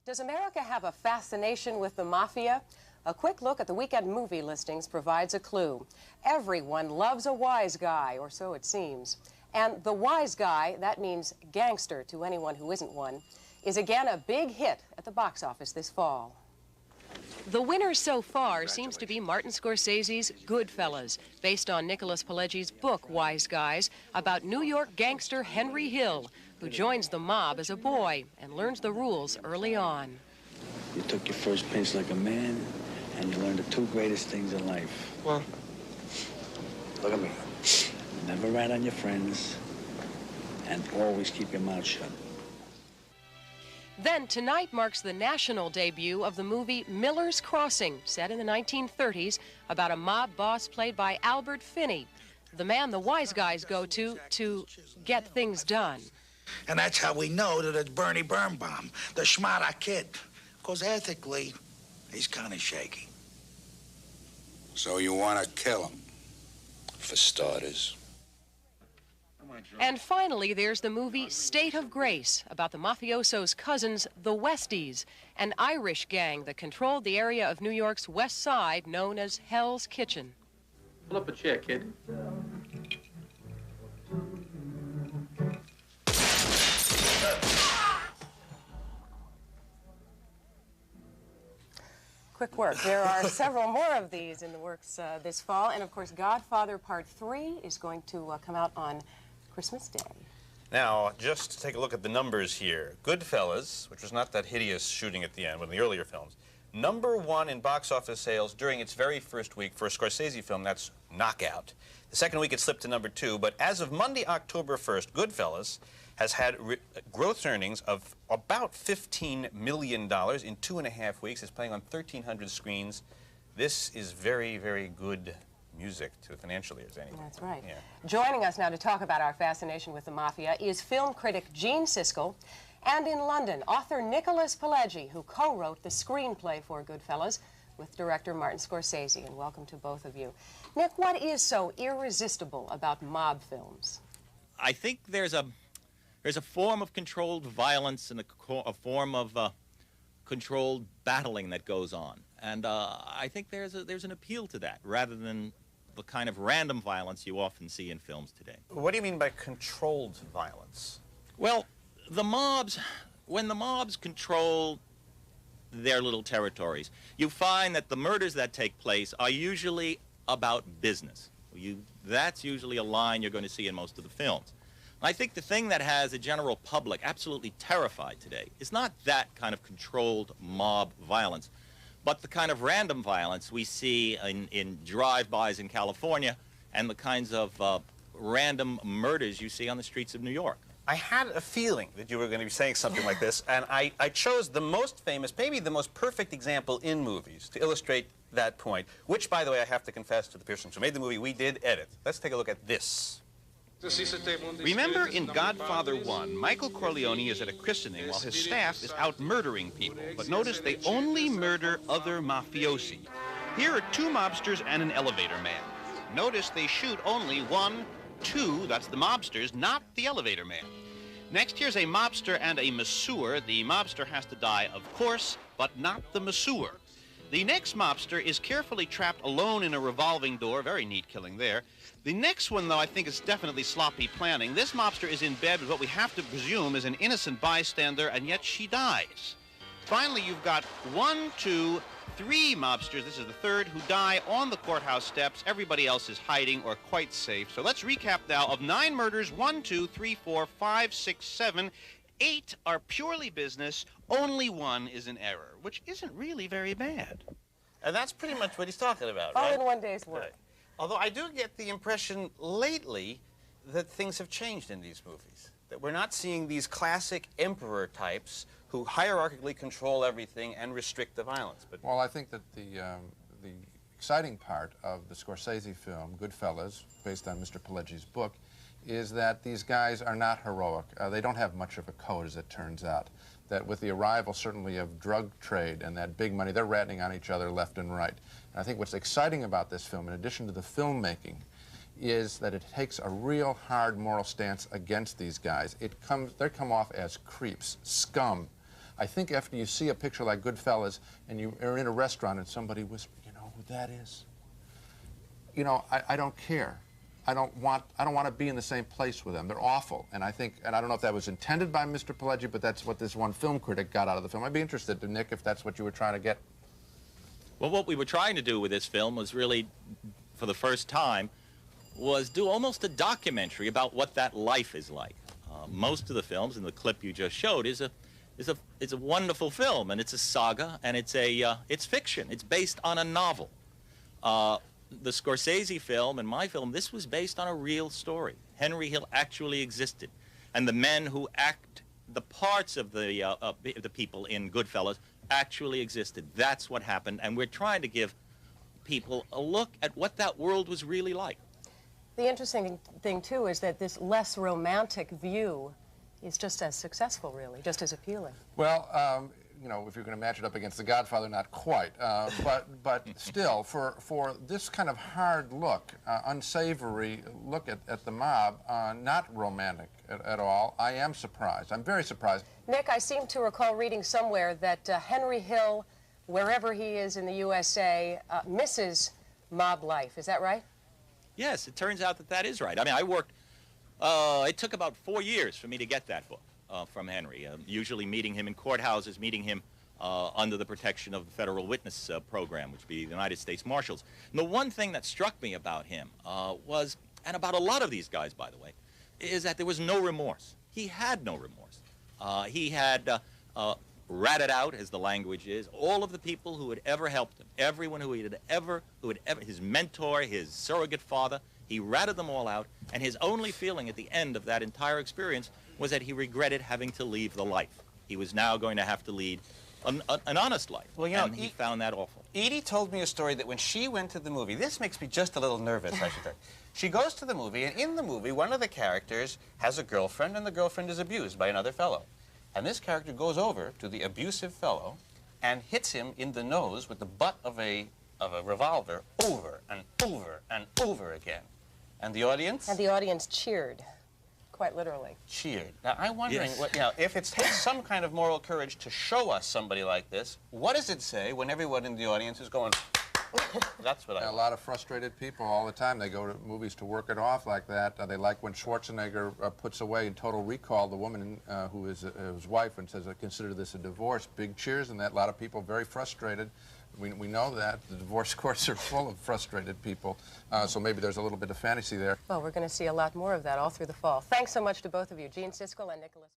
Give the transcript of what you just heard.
Does America have a fascination with the mafia? A quick look at the weekend movie listings provides a clue. Everyone loves a wise guy, or so it seems. And the wise guy, that means gangster to anyone who isn't one, is again a big hit at the box office this fall. The winner so far seems to be Martin Scorsese's Goodfellas, based on Nicholas Pileggi's book, Wise Guys, about New York gangster Henry Hill, who joins the mob as a boy and learns the rules early on. You took your first pinch like a man, and you learned the two greatest things in life. Well, look at me. Never rat on your friends, and always keep your mouth shut. Then tonight marks the national debut of the movie Miller's Crossing, set in the 1930s, about a mob boss played by Albert Finney, the man the wise guys go to get things done. And that's how we know that it's Bernie Birnbaum, the schmatter kid. Because ethically, he's kind of shaky. so you want to kill him, for starters. And finally, there's the movie State of Grace, about the mafioso's cousins, the Westies, an Irish gang that controlled the area of New York's West Side known as Hell's Kitchen. Pull up a chair, kid. Quick work. There are several more of these in the works this fall. And, of course, Godfather Part 3 is going to come out on Christmas Day. Now, just to take a look at the numbers here. Goodfellas, which was not that hideous shooting at the end, one of the earlier films, #1 in box office sales during its very first week. For a Scorsese film, that's knockout. The second week it slipped to #2, but as of Monday, October 1st, Goodfellas has had gross earnings of about $15 million in 2.5 weeks. It's playing on 1,300 screens. This is very, very good music to the financial ears, anyway. That's right. Yeah. Joining us now to talk about our fascination with the mafia is film critic Gene Siskel, and in London, author Nicholas Pileggi, who co-wrote the screenplay for Goodfellas with director Martin Scorsese. And welcome to both of you. Nick, what is so irresistible about mob films? I think there's a form of controlled violence and a form of controlled battling that goes on, and I think there's an appeal to that rather than the kind of random violence you often see in films today. What do you mean by controlled violence? Well, when the mobs control their little territories, you find that the murders that take place are usually about business. That's usually a line you're going to see in most of the films. I think the thing that has the general public absolutely terrified today is not that kind of controlled mob violence, but the kind of random violence we see in drive-bys in California and the kinds of random murders you see on the streets of New York. I had a feeling that you were going to be saying something like this, and I chose the most famous, maybe the most perfect example in movies to illustrate that point, which, by the way, I have to confess to the persons who made the movie, we did edit. Let's take a look at this. Remember in Godfather 1, Michael Corleone is at a christening while his staff is out murdering people. But notice they only murder other mafiosi. Here are 2 mobsters and an elevator man. Notice they shoot only 1, 2, that's the mobsters, not the elevator man. Next, here's a mobster and a masseur. The mobster has to die, of course, but not the masseur. The next mobster is carefully trapped alone in a revolving door. Very neat killing there. The next one, though, I think is definitely sloppy planning. This mobster is in bed with what we have to presume is an innocent bystander, and yet she dies. Finally, you've got 1, 2, 3 mobsters, this is the third, who die on the courthouse steps. Everybody else is hiding or quite safe. So let's recap now. Of 9 murders, 1, 2, 3, 4, 5, 6, 7, 8 are purely business. Only 1 is an error, which isn't really very bad. And that's pretty much what he's talking about, All right? in one day's work. Right. Although I do get the impression lately that things have changed in these movies. That we're not seeing these classic emperor types who hierarchically control everything and restrict the violence. But well, I think that the exciting part of the Scorsese film, Goodfellas, based on Mr. Pileggi's book, is that these guys are not heroic. They don't have much of a code, as it turns out. That with the arrival, certainly, of drug trade and that big money, they're ratting on each other left and right. And I think what's exciting about this film, in addition to the filmmaking, is that it takes a real hard moral stance against these guys. They come off as creeps, scum, I think after you see a picture like Goodfellas and you are in a restaurant and somebody whispers, you know who that is? You know, I don't care. I don't want to be in the same place with them. They're awful. And I think, and I don't know if that was intended by Mr. Pileggi, but that's what this one film critic got out of the film. I'd be interested, Nick, if that's what you were trying to get. Well, what we were trying to do with this film was really, for the first time, was do almost a documentary about what that life is like. Most of the films, in the clip you just showed, is a wonderful film, and it's a saga, and it's fiction. It's based on a novel. The Scorsese film and my film, this was based on a real story. Henry Hill actually existed, and the men who act the parts of the people in Goodfellas actually existed. That's what happened, and we're trying to give people a look at what that world was really like. The interesting thing, too, is that this less romantic view is just as successful, really, just as appealing. Well, you know, if you're going to match it up against The Godfather, not quite. But still, for this kind of hard look, unsavory look at the mob, not romantic at all, I am surprised. I'm very surprised. Nick, I seem to recall reading somewhere that Henry Hill, wherever he is in the USA, misses mob life. Is that right? Yes, it turns out that that is right. I mean, I worked, it took about 4 years for me to get that book from Henry, usually meeting him in courthouses, meeting him under the protection of the Federal Witness Program, which would be the United States Marshals. And the one thing that struck me about him was, and about a lot of these guys, by the way, is that there was no remorse. He had no remorse. He had ratted out, as the language is, all of the people who had ever helped him, everyone who had ever, his mentor, his surrogate father, he ratted them all out, and his only feeling at the end of that entire experience was that he regretted having to leave the life. He was now going to have to lead an honest life, well, you know, and he found that awful. Edie told me a story that when she went to the movie, this makes me just a little nervous, I should say. She goes to the movie, and in the movie, one of the characters has a girlfriend, and the girlfriend is abused by another fellow. And this character goes over to the abusive fellow and hits him in the nose with the butt of a revolver over and over and over again. And the audience? And the audience cheered, quite literally. Cheered. Now, I'm wondering, Yes. what, you know, if it takes some kind of moral courage to show us somebody like this, what does it say when everyone in the audience is going, that's what I want. A lot of frustrated people all the time. They go to movies to work it off like that. They like when Schwarzenegger puts away in Total Recall the woman who is his wife and says, I consider this a divorce. Big cheers, and that a lot of people very frustrated. We know that. The divorce courts are full of frustrated people, so maybe there's a little bit of fantasy there. Well, we're going to see a lot more of that all through the fall. Thanks so much to both of you, Gene Siskel and Nicholas.